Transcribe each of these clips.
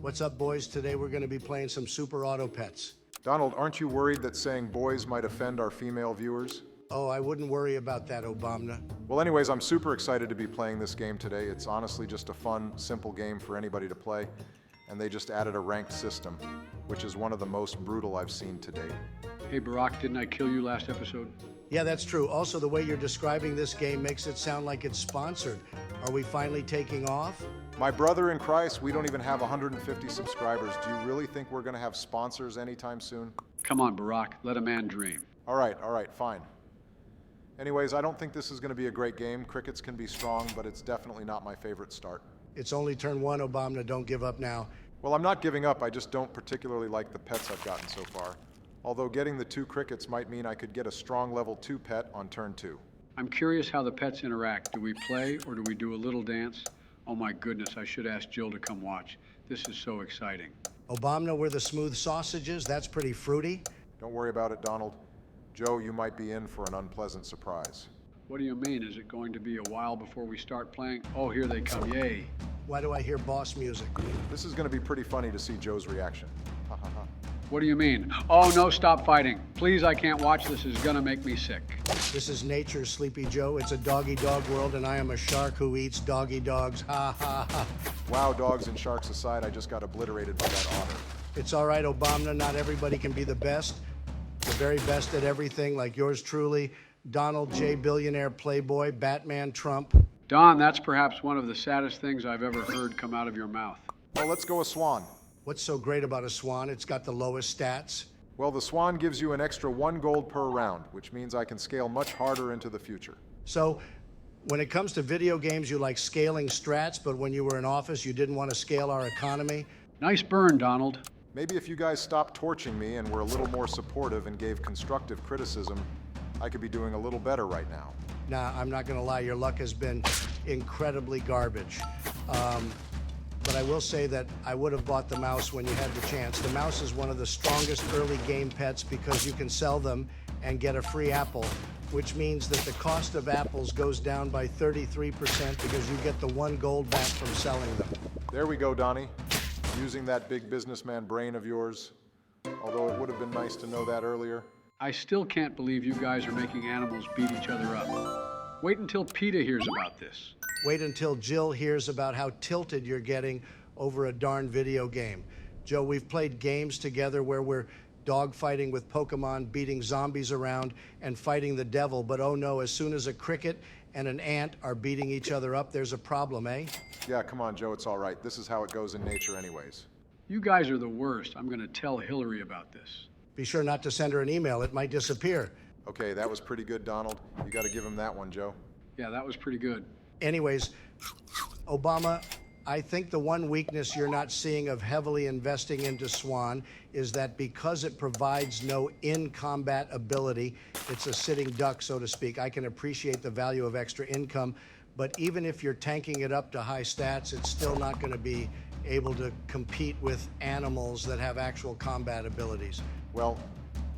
What's up, boys? Today we're going to be playing some Super Auto Pets. Donald, aren't you worried that saying boys might offend our female viewers? Oh, I wouldn't worry about that, Obama. Well, anyways, I'm super excited to be playing this game today. It's honestly just a fun, simple game for anybody to play, and they just added a ranked system, which is one of the most brutal I've seen to date. Hey, Barack, didn't I kill you last episode? Yeah, that's true. Also, the way you're describing this game makes it sound like it's sponsored. Are we finally taking off? My brother in Christ, we don't even have 150 subscribers. Do you really think we're going to have sponsors anytime soon? Come on, Barack, let a man dream. All right, fine. Anyways, I don't think this is going to be a great game. Crickets can be strong, but it's definitely not my favorite start. It's only turn one, Obama. Don't give up now. Well, I'm not giving up. I just don't particularly like the pets I've gotten so far. Although getting the 2 crickets might mean I could get a strong level 2 pet on turn 2. I'm curious how the pets interact. Do we play or do we do a little dance? Oh my goodness, I should ask Jill to come watch. This is so exciting. Obama, we're the smooth sausages. That's pretty fruity. Don't worry about it, Donald. Joe, you might be in for an unpleasant surprise. What do you mean? Is it going to be a while before we start playing? Oh, here they come, yay. Why do I hear boss music? This is going to be pretty funny to see Joe's reaction. Ha ha ha. What do you mean? Oh no, stop fighting. Please, I can't watch this. It's gonna make me sick. This is nature, Sleepy Joe. It's a doggy-dog world, and I am a shark who eats doggy dogs. Ha ha ha. Wow, dogs and sharks aside, I just got obliterated by that otter. It's all right, Obama. Not everybody can be the best. The very best at everything, like yours truly, Donald J. Billionaire Playboy, Batman Trump. Don, that's perhaps one of the saddest things I've ever heard come out of your mouth. Well, let's go a swan. What's so great about a swan? It's got the lowest stats. Well, the swan gives you an extra 1 gold per round, which means I can scale much harder into the future. So, when it comes to video games, you like scaling strats, but when you were in office, you didn't want to scale our economy? Nice burn, Donald. Maybe if you guys stopped torching me and were a little more supportive and gave constructive criticism, I could be doing a little better right now. Nah, I'm not going to lie. Your luck has been incredibly garbage. But I will say that I would have bought the mouse when you had the chance. The mouse is one of the strongest early game pets because you can sell them and get a free apple, which means that the cost of apples goes down by 33% because you get the 1 gold back from selling them. There we go, Donnie. Using that big businessman brain of yours. Although it would have been nice to know that earlier. I still can't believe you guys are making animals beat each other up. Wait until PETA hears about this. Wait until Jill hears about how tilted you're getting over a darn video game. Joe, we've played games together where we're dogfighting with Pokemon, beating zombies around, and fighting the devil. But oh no, as soon as a cricket and an ant are beating each other up, there's a problem, eh? Yeah, come on, Joe, it's all right. This is how it goes in nature anyways. You guys are the worst. I'm gonna tell Hillary about this. Be sure not to send her an email. It might disappear. Okay, that was pretty good, Donald. You got to give him that one, Joe. Yeah, that was pretty good. Anyways, Obama, I think the one weakness you're not seeing of heavily investing into Swan is that because it provides no in-combat ability, it's a sitting duck, so to speak. I can appreciate the value of extra income, but even if you're tanking it up to high stats, it's still not going to be able to compete with animals that have actual combat abilities. Well,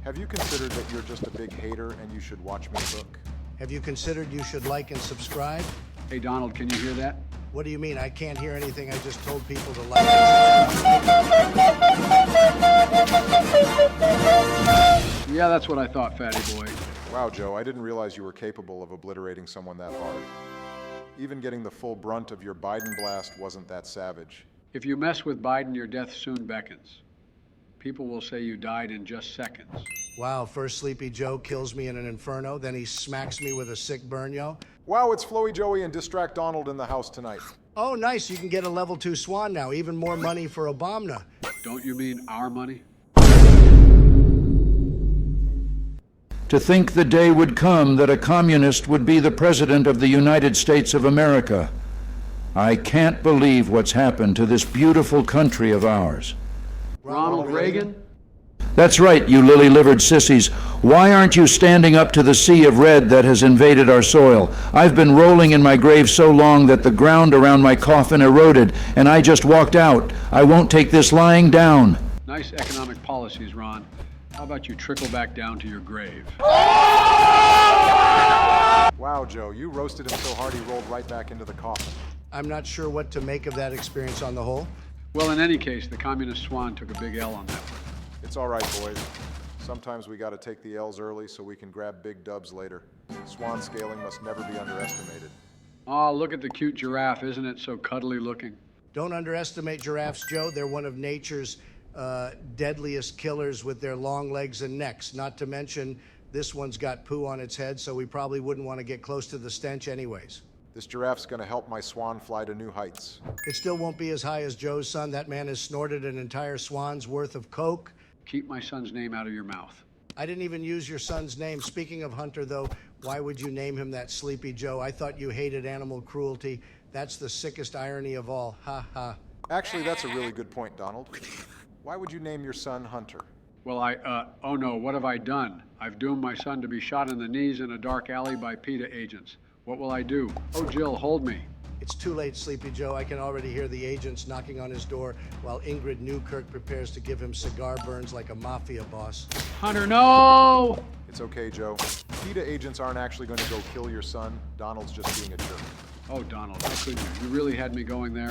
have you considered that you're just a big hater and you should watch me cook? Have you considered you should like and subscribe? Hey, Donald, can you hear that? What do you mean? I can't hear anything. I just told people to like and subscribe. Yeah, that's what I thought, fatty boy. Wow, Joe, I didn't realize you were capable of obliterating someone that hard. Even getting the full brunt of your Biden blast wasn't that savage. If you mess with Biden, your death soon beckons. People will say you died in just seconds. Wow, first Sleepy Joe kills me in an inferno, then he smacks me with a sick burn, yo. Wow, it's Floey Joey and Distract Donald in the house tonight. Oh, nice, you can get a level 2 Swan now, even more money for Obama. Don't you mean our money? To think the day would come that a communist would be the president of the United States of America. I can't believe what's happened to this beautiful country of ours. Ronald Reagan? That's right, you lily-livered sissies. Why aren't you standing up to the sea of red that has invaded our soil? I've been rolling in my grave so long that the ground around my coffin eroded, and I just walked out. I won't take this lying down. Nice economic policies, Ron. How about you trickle back down to your grave? Wow, Joe, you roasted him so hard he rolled right back into the coffin. I'm not sure what to make of that experience on the whole. Well, in any case, the communist swan took a big L on that one. It's all right, boys. Sometimes we gotta take the L's early so we can grab big dubs later. Swan scaling must never be underestimated. Oh, look at the cute giraffe. Isn't it so cuddly looking? Don't underestimate giraffes, Joe. They're one of nature's deadliest killers with their long legs and necks. Not to mention, this one's got poo on its head, so we probably wouldn't want to get close to the stench anyways. This giraffe's gonna help my swan fly to new heights. It still won't be as high as Joe's son. That man has snorted an entire swan's worth of coke. Keep my son's name out of your mouth. I didn't even use your son's name. Speaking of Hunter, though, why would you name him that Sleepy Joe? I thought you hated animal cruelty. That's the sickest irony of all. Ha ha. Actually, that's a really good point, Donald. Why would you name your son Hunter? Well, oh no, what have I done? I've doomed my son to be shot in the knees in a dark alley by PETA agents. What will I do? Oh, Jill, hold me. It's too late, Sleepy Joe. I can already hear the agents knocking on his door while Ingrid Newkirk prepares to give him cigar burns like a mafia boss. Hunter, no! It's okay, Joe. PETA agents aren't actually going to go kill your son. Donald's just being a jerk. Oh, Donald, how could you? You really had me going there.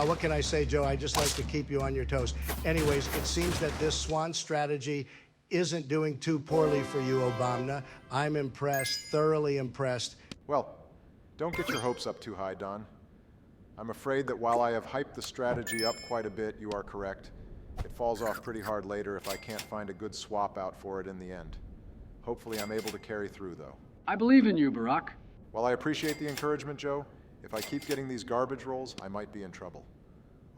What can I say, Joe? I just like to keep you on your toes. Anyways, it seems that this swan strategy isn't doing too poorly for you, Obama. I'm impressed, thoroughly impressed. Well, don't get your hopes up too high, Don. I'm afraid that while I have hyped the strategy up quite a bit, you are correct. It falls off pretty hard later if I can't find a good swap out for it in the end. Hopefully I'm able to carry through, though. I believe in you, Barack. While I appreciate the encouragement, Joe, if I keep getting these garbage rolls, I might be in trouble.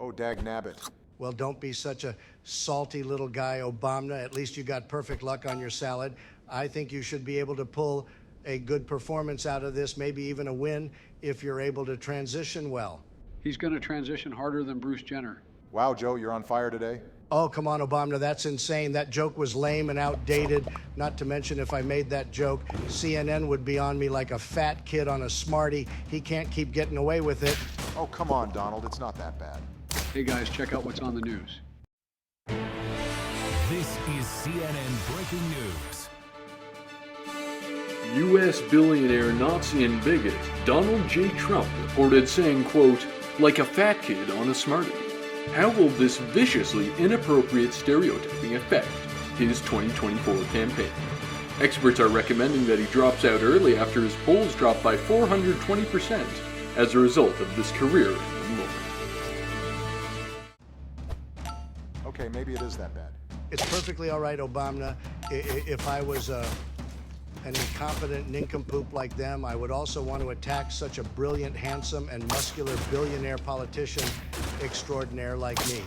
Oh, dag nabbit. Well, don't be such a salty little guy, Obama. At least you got perfect luck on your salad. I think you should be able to pull a good performance out of this, maybe even a win, if you're able to transition well. He's going to transition harder than Bruce Jenner. Wow, Joe, you're on fire today. Oh, come on, Obama, that's insane. That joke was lame and outdated. Not to mention, if I made that joke, CNN would be on me like a fat kid on a Smartie. He can't keep getting away with it. Oh, come on, Donald, it's not that bad. Hey, guys, check out what's on the news. This is CNN Breaking News. U.S. billionaire Nazi and bigot Donald J. Trump reported saying, quote, like a fat kid on a Smartie. How will this viciously inappropriate stereotyping affect his 2024 campaign? Experts are recommending that he drops out early after his polls dropped by 420% as a result of this career-ending moment. Okay, maybe it is that bad. It's perfectly all right, Obama. If I was an incompetent nincompoop like them, I would also want to attack such a brilliant, handsome, and muscular billionaire politician extraordinaire like me.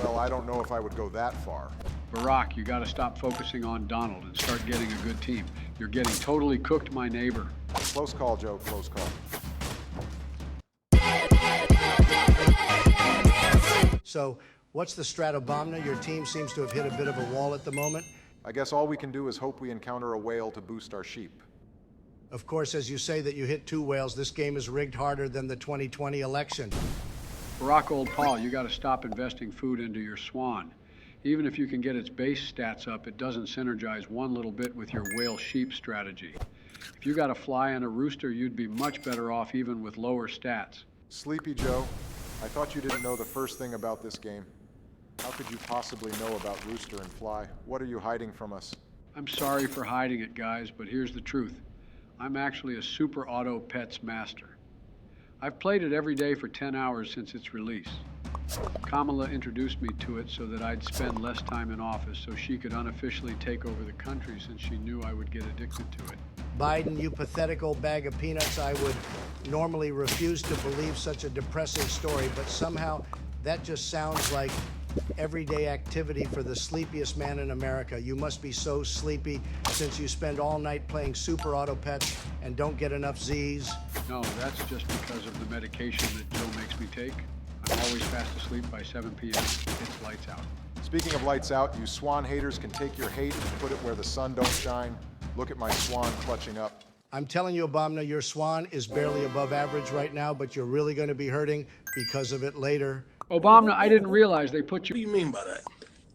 Well, I don't know if I would go that far. Barack, you got to stop focusing on Donald and start getting a good team. You're getting totally cooked, my neighbor. Close call, Joe, close call. So, what's the strat, Obama? Your team seems to have hit a bit of a wall at the moment. I guess all we can do is hope we encounter a whale to boost our sheep. Of course, as you say that you hit two whales, this game is rigged harder than the 2020 election. Barack, old Paul, you got to stop investing food into your swan. Even if you can get its base stats up, it doesn't synergize one little bit with your whale-sheep strategy. If you got a fly and a rooster, you'd be much better off even with lower stats. Sleepy Joe, I thought you didn't know the first thing about this game. How could you possibly know about rooster and fly? What are you hiding from us? I'm sorry for hiding it, guys, but here's the truth. I'm actually a Super Auto Pets master. I've played it every day for 10 hours since its release. Kamala introduced me to it so that I'd spend less time in office so she could unofficially take over the country since she knew I would get addicted to it. Biden, you pathetic old bag of peanuts. I would normally refuse to believe such a depressing story, but somehow that just sounds like everyday activity for the sleepiest man in America. You must be so sleepy since you spend all night playing Super Auto Pets and don't get enough Z's. No, that's just because of the medication that Joe makes me take. I'm always fast asleep by 7 p.m. It's lights out. Speaking of lights out, you swan haters can take your hate and put it where the sun don't shine. Look at my swan clutching up. I'm telling you, Obama, your swan is barely above average right now, but you're really going to be hurting because of it later. Obama, I didn't realize they put you... What do you mean by that?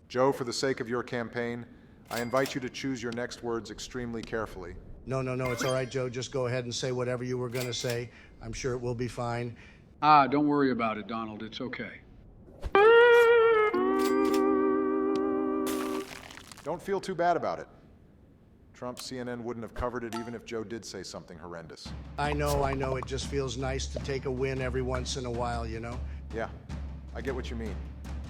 Joe, for the sake of your campaign, I invite you to choose your next words extremely carefully. No, it's all right, Joe. Just go ahead and say whatever you were going to say. I'm sure it will be fine. Don't worry about it, Donald. It's okay. Don't feel too bad about it. Trump CNN wouldn't have covered it even if Joe did say something horrendous. I know. It just feels nice to take a win every once in a while, you know? Yeah, I get what you mean.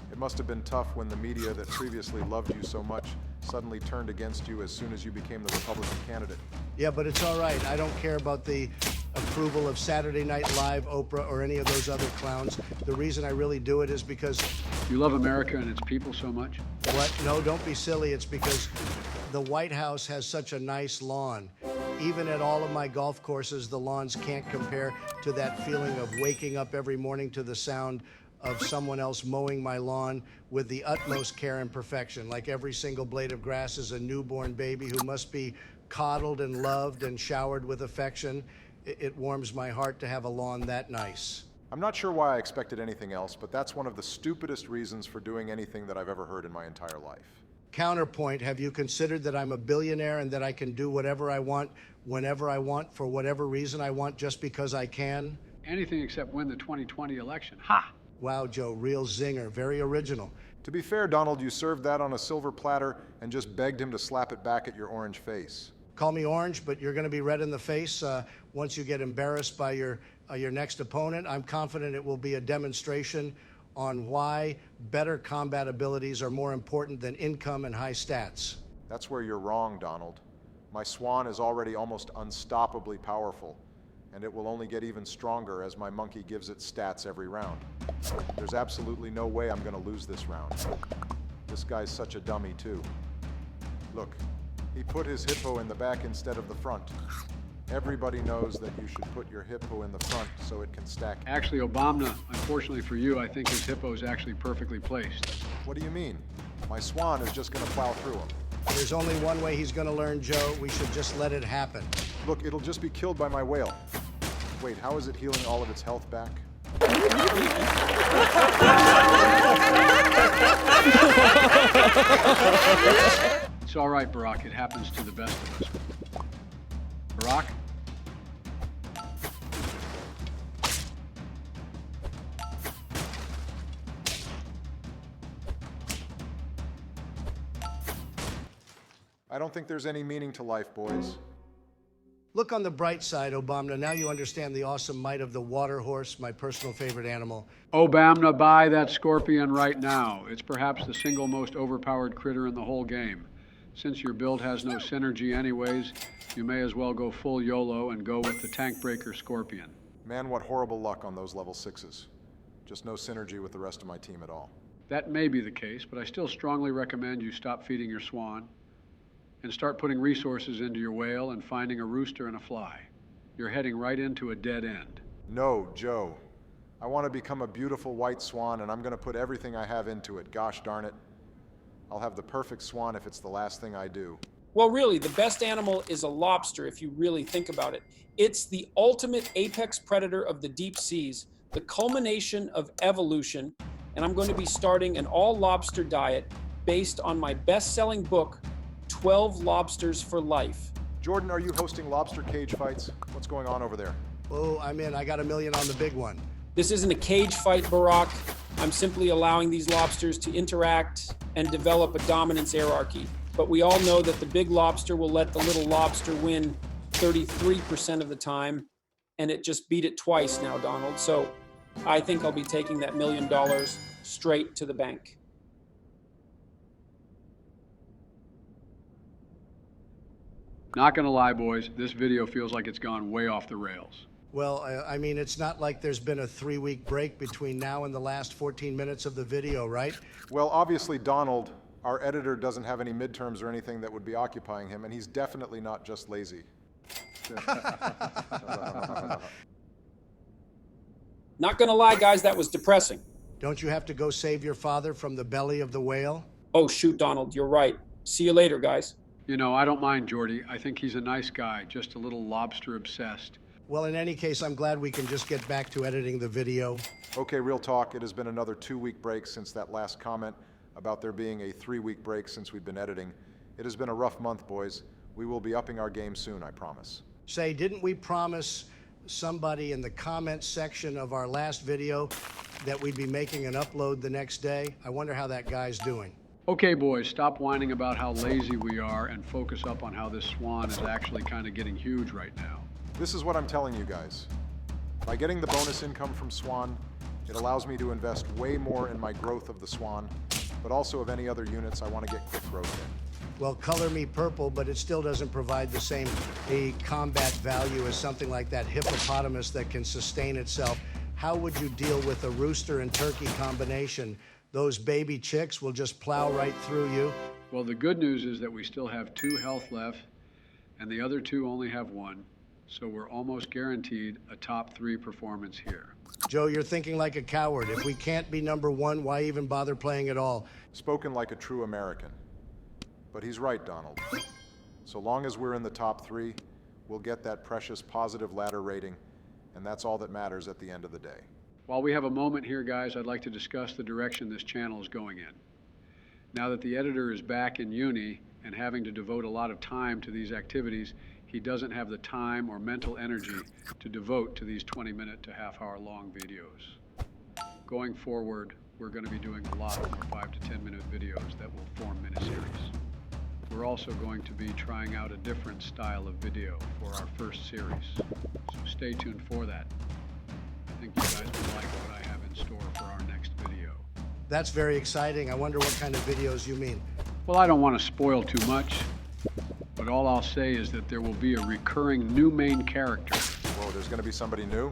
It must have been tough when the media that previously loved you so much suddenly turned against you as soon as you became the Republican candidate. Yeah, but it's all right. I don't care about the approval of Saturday Night Live, Oprah, or any of those other clowns. The reason I really do it is because... You love America and its people so much? What? No, don't be silly. It's because the White House has such a nice lawn. Even at all of my golf courses, the lawns can't compare to that feeling of waking up every morning to the sound of someone else mowing my lawn with the utmost care and perfection. Like every single blade of grass is a newborn baby who must be coddled and loved and showered with affection. It warms my heart to have a lawn that nice. I'm not sure why I expected anything else, but that's one of the stupidest reasons for doing anything that I've ever heard in my entire life. Counterpoint, have you considered that I'm a billionaire and that I can do whatever I want, whenever I want, for whatever reason I want, just because I can? Anything except win the 2020 election. Ha! Wow, Joe, real zinger, very original. To be fair, Donald, you served that on a silver platter and just begged him to slap it back at your orange face. Call me orange, but you're going to be red in the face once you get embarrassed by your next opponent. I'm confident it will be a demonstration on why better combat abilities are more important than income and high stats. That's where you're wrong, Donald. My swan is already almost unstoppably powerful, and it will only get even stronger as my monkey gives it stats every round. There's absolutely no way I'm going to lose this round. This guy's such a dummy, too. Look, he put his hippo in the back instead of the front. Everybody knows that you should put your hippo in the front so it can stack. Actually, Obama, unfortunately for you, I think his hippo is actually perfectly placed. What do you mean? My swan is just going to plow through him. There's only one way he's going to learn, Joe. We should just let it happen. Look, it'll just be killed by my whale. Wait, how is it healing all of its health back? It's all right, Barack. It happens to the best of us. Barack? I don't think there's any meaning to life, boys. Look on the bright side, Obama. Now you understand the awesome might of the water horse, my personal favorite animal. Obama, buy that scorpion right now. It's perhaps the single most overpowered critter in the whole game. Since your build has no synergy anyways, you may as well go full YOLO and go with the tank breaker scorpion. Man, what horrible luck on those level 6s. Just no synergy with the rest of my team at all. That may be the case, but I still strongly recommend you stop feeding your swan and start putting resources into your whale and finding a rooster and a fly. You're heading right into a dead end. No, Joe. I want to become a beautiful white swan, and I'm going to put everything I have into it. Gosh darn it. I'll have the perfect swan if it's the last thing I do. Well, really, the best animal is a lobster if you really think about it. It's the ultimate apex predator of the deep seas, the culmination of evolution, and I'm going to be starting an all-lobster diet based on my best-selling book, 12 Lobsters for Life. Jordan, are you hosting lobster cage fights? What's going on over there? Oh, I'm in. I got $1 million on the big one. This isn't a cage fight, Barack. I'm simply allowing these lobsters to interact and develop a dominance hierarchy. But we all know that the big lobster will let the little lobster win 33% of the time, and it just beat it twice now, Donald. So I think I'll be taking that $1 million straight to the bank. Not gonna lie, boys, this video feels like it's gone way off the rails. Well, I mean, it's not like there's been a 3-week break between now and the last 14 minutes of the video, right? Well, obviously, Donald, our editor, doesn't have any midterms or anything that would be occupying him, and he's definitely not just lazy. Not gonna lie, guys, that was depressing. Don't you have to go save your father from the belly of the whale? Oh, shoot, Donald, you're right. See you later, guys. You know, I don't mind Jordy. I think he's a nice guy, just a little lobster obsessed. Well, in any case, I'm glad we can just get back to editing the video. Okay, real talk. It has been another 2-week break since that last comment about there being a 3-week break since we've been editing. It has been a rough month, boys. We will be upping our game soon, I promise. Say, didn't we promise somebody in the comments section of our last video that we'd be making an upload the next day? I wonder how that guy's doing. Okay, boys, stop whining about how lazy we are and focus up on how this swan is actually kind of getting huge right now. This is what I'm telling you guys. By getting the bonus income from Swan, it allows me to invest way more in my growth of the Swan, but also of any other units I want to get quick growth in. Well, color me purple, but it still doesn't provide the same combat value as something like that hippopotamus that can sustain itself. How would you deal with a rooster and turkey combination? Those baby chicks will just plow right through you. Well, the good news is that we still have 2 health left, and the other 2 only have 1, so we're almost guaranteed a top 3 performance here. Joe, you're thinking like a coward. If we can't be number 1, why even bother playing at all? Spoken like a true American. But he's right, Donald. So long as we're in the top 3, we'll get that precious positive ladder rating, and that's all that matters at the end of the day. While we have a moment here, guys, I'd like to discuss the direction this channel is going in. Now that the editor is back in uni and having to devote a lot of time to these activities, he doesn't have the time or mental energy to devote to these 20-minute to half-hour long videos. Going forward, we're going to be doing a lot more 5 to 10-minute videos that will form miniseries. We're also going to be trying out a different style of video for our first series, so stay tuned for that. I think you guys will like what I have in store for our next video. That's very exciting. I wonder what kind of videos you mean. Well, I don't want to spoil too much, but all I'll say is that there will be a recurring new main character. Whoa, there's going to be somebody new?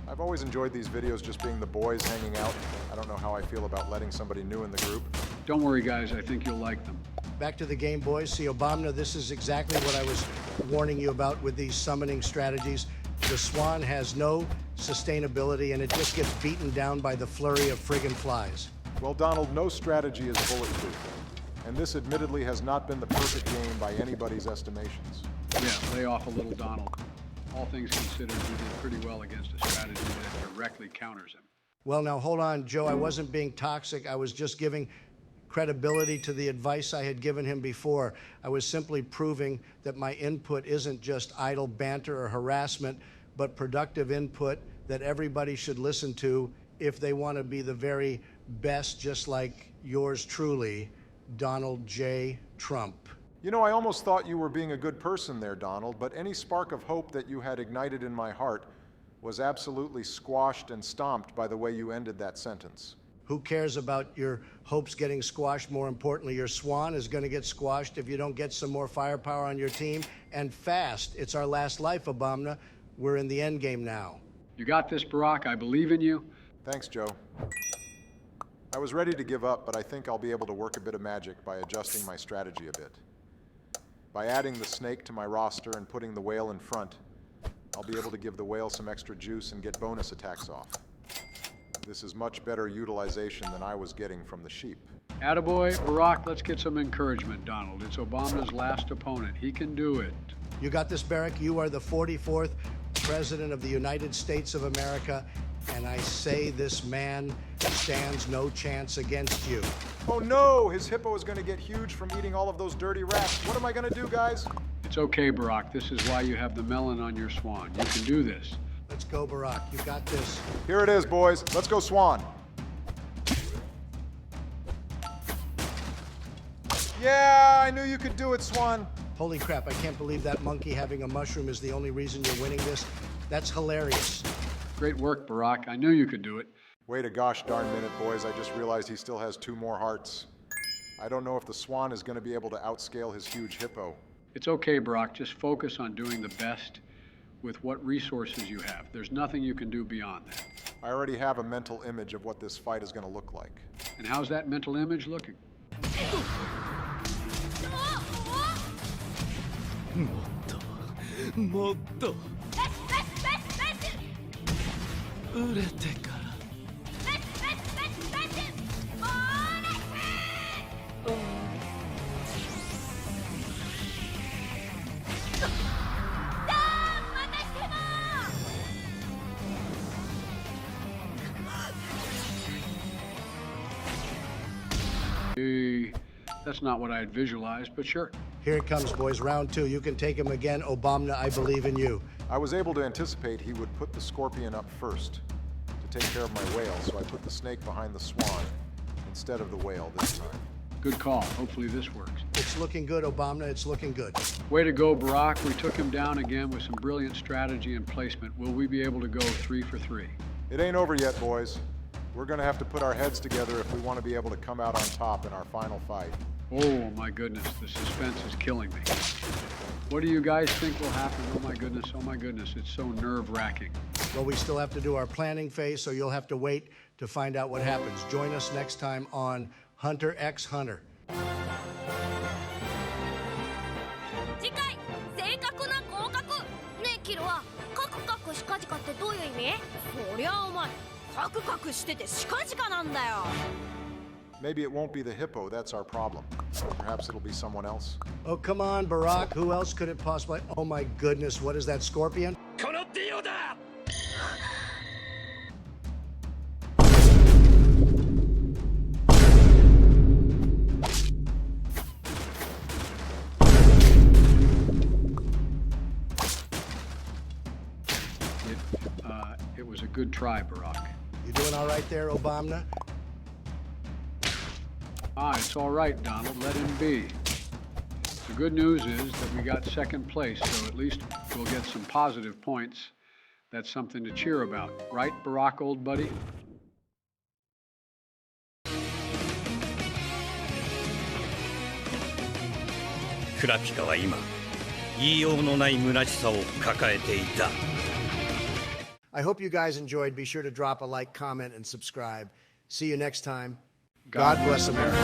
I've always enjoyed these videos just being the boys hanging out. I don't know how I feel about letting somebody new in the group. Don't worry, guys. I think you'll like them. Back to the game, boys. See, Obama, this is exactly what I was warning you about with these summoning strategies. The Swan has no sustainability, and it just gets beaten down by the flurry of friggin' flies. Well, Donald, no strategy is bulletproof. And this admittedly has not been the perfect game by anybody's estimations. Yeah, lay off a little, Donald. All things considered, we did pretty well against a strategy that directly counters him. Well, now, hold on, Joe. I wasn't being toxic. I was just giving credibility to the advice I had given him before. I was simply proving that my input isn't just idle banter or harassment, but productive input that everybody should listen to if they want to be the very best, just like yours truly, Donald J. Trump. You know, I almost thought you were being a good person there, Donald, but any spark of hope that you had ignited in my heart was absolutely squashed and stomped by the way you ended that sentence. Who cares about your hopes getting squashed? More importantly, your Swan is going to get squashed if you don't get some more firepower on your team, and fast. It's our last life, Obama. We're in the endgame now. You got this, Barack. I believe in you. Thanks, Joe. I was ready to give up, but I think I'll be able to work a bit of magic by adjusting my strategy a bit. By adding the snake to my roster and putting the whale in front, I'll be able to give the whale some extra juice and get bonus attacks off. This is much better utilization than I was getting from the sheep. Attaboy, Barack, let's get some encouragement, Donald. It's Obama's last opponent. He can do it. You got this, Barrick. You are the 44th President of the United States of America, and I say this man stands no chance against you. Oh no! His hippo is going to get huge from eating all of those dirty rats. What am I going to do, guys? It's okay, Barack. This is why you have the melon on your Swan. You can do this. Let's go, Barack. You got this. Here it is, boys. Let's go, Swan. Yeah, I knew you could do it, Swan. Holy crap, I can't believe that monkey having a mushroom is the only reason you're winning this. That's hilarious. Great work, Barack. I knew you could do it. Wait a gosh darn minute, boys. I just realized he still has 2 more hearts. I don't know if the Swan is going to be able to outscale his huge hippo. It's okay, Barack. Just focus on doing the best with what resources you have. There's nothing you can do beyond that. I already have a mental image of what this fight is going to look like. And how's that mental image looking? もっと売れてから That's not what I had visualized, but sure. Here it comes, boys. Round 2. You can take him again. Obama, I believe in you. I was able to anticipate he would put the scorpion up first to take care of my whale, so I put the snake behind the Swan instead of the whale this time. Good call. Hopefully this works. It's looking good, Obama. It's looking good. Way to go, Barack. We took him down again with some brilliant strategy and placement. Will we be able to go 3 for 3? It ain't over yet, boys. We're gonna have to put our heads together if we want to be able to come out on top in our final fight. Oh, my goodness. The suspense is killing me. What do you guys think will happen? Oh, my goodness. Oh, my goodness. It's so nerve-wracking. Well, we still have to do our planning phase, so you'll have to wait to find out what happens. Join us next time on Hunter x Hunter. 次回正確な合格ねえキルはカクカクシカジカってどういう意味？そりゃお前カクカクしててシカジカなんだよ。 Maybe it won't be the hippo, that's our problem. Perhaps it'll be someone else. Oh, come on, Barack. Who else could it possibly... Oh, my goodness. What is that, scorpion? このディオだ It was a good try, Barack. You doing all right there, Obama? It's all right, Donald. Let him be. The good news is that we got second place, so at least we'll get some positive points. That's something to cheer about. Right, Barack, old buddy? クラピカは今言いようのない虚しさを抱えていた。 I hope you guys enjoyed. Be sure to drop a like, comment, and subscribe. See you next time. God bless America.